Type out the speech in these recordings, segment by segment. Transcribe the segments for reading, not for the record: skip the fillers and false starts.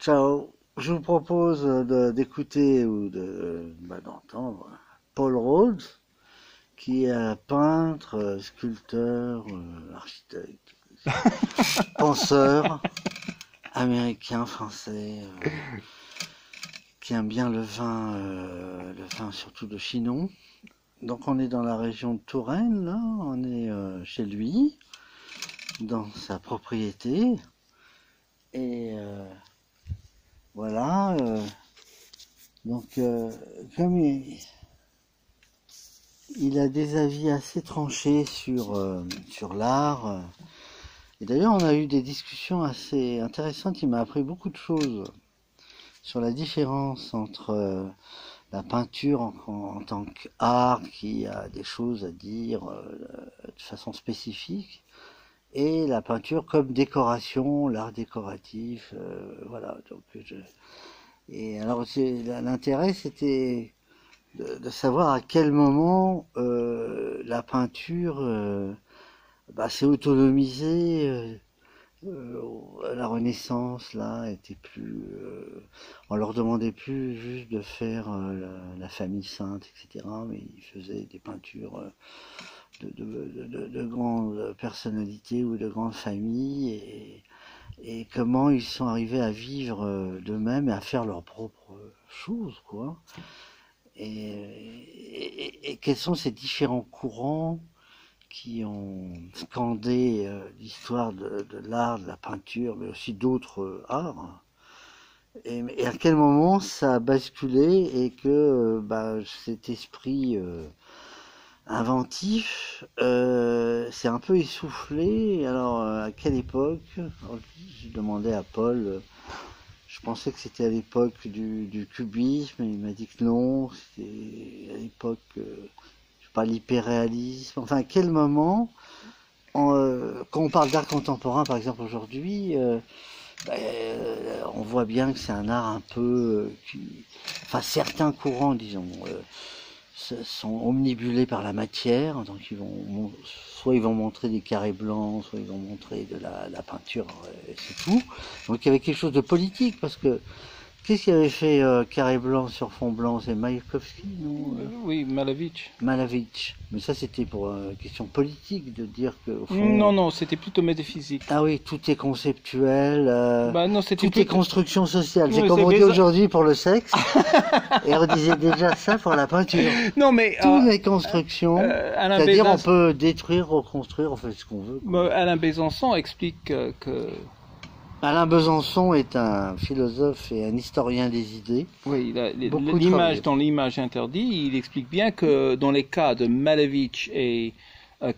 Ciao, je vous propose d'écouter ou d'entendre Paul Rhodes, qui est un peintre, sculpteur, architecte, penseur américain, français, qui aime bien le vin surtout de Chinon. Donc on est dans la région de Touraine, là, on est chez lui, dans sa propriété, et voilà. Donc comme il a des avis assez tranchés sur l'art, et d'ailleurs on a eu des discussions assez intéressantes, il m'a appris beaucoup de choses sur la différence entre la peinture en tant qu'art qui a des choses à dire de façon spécifique, et la peinture comme décoration, l'art décoratif, voilà. Donc et alors l'intérêt c'était de savoir à quel moment la peinture s'est autonomisée. À la Renaissance, là, était plus, on leur demandait plus juste de faire la famille sainte, etc. Mais ils faisaient des peintures de grandes personnalités ou de grandes familles, et comment ils sont arrivés à vivre d'eux-mêmes et à faire leurs propres choses, quoi. Et quels sont ces différents courants qui ont scandé l'histoire de l'art, de la peinture, mais aussi d'autres arts. Et à quel moment ça a basculé et que cet esprit inventif s'est un peu essoufflé. Alors à quelle époque? J'ai demandé à Paul, je pensais que c'était à l'époque du cubisme, et il m'a dit que non, c'était à l'époque... pas l'hyperréalisme, enfin à quel moment, quand on parle d'art contemporain par exemple aujourd'hui, on voit bien que c'est un art un peu, enfin certains courants disons, sont omnibulés par la matière, donc soit ils vont montrer des carrés blancs, soit ils vont montrer de la peinture, et c'est tout. Donc il y avait quelque chose de politique, parce que qu'est-ce qui avait fait carré blanc sur fond blanc? C'est Maïkovski, non? Oui, Malevich. Malevich. Mais ça, c'était pour une question politique, de dire que, au fond... Non, non, c'était plutôt métaphysique. Ah oui, tout est conceptuel, Non, c'était tout est construction sociale. C'est Oui, comme on dit bizarre. aujourd'hui pour le sexe, et on disait déjà ça pour la peinture. Non, mais Toutes les constructions, c'est-à-dire on peut détruire, reconstruire, on fait ce qu'on veut. Alain Besançon explique que... Alain Besançon est un philosophe et un historien des idées. Oui, dans l'image interdite, il explique bien que dans les cas de Malevich et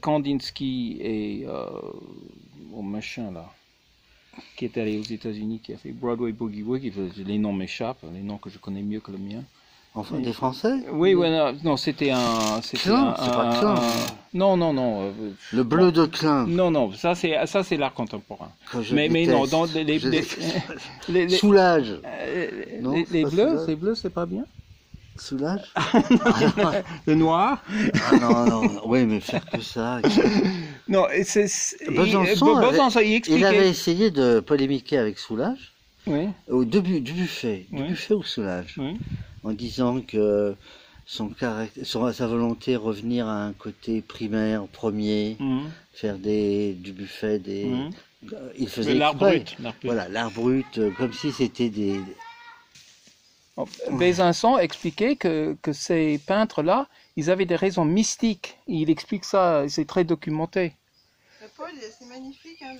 Kandinsky et machin là, qui est allé aux États-Unis, qui a fait Broadway Boogie Woogie, les noms m'échappent, les noms que je connais mieux que le mien. Enfin, des Français? Oui, ouais, non, c'était un... Klein, c'est pas Klein. Non, non, non. Le bleu de Klein. Non, non, ça c'est l'art contemporain. Mais non, dans les Soulage. Les bleus, c'est pas bien. Soulage. Le noir. Ah non, non, oui, mais faire que ça. Non, Besançon, il expliquait. il avait essayé de polémiquer avec Soulage. Oui. Au début du buffet, au Soulage, oui. En disant que sa volonté revenir à un côté primaire, premier, faire du buffet, il faisait l'art brut. Voilà, l'art brut, comme si c'était des... Besançon expliquait que ces peintres-là, ils avaient des raisons mystiques. Il explique ça, c'est très documenté. Paul, c'est magnifique, hein,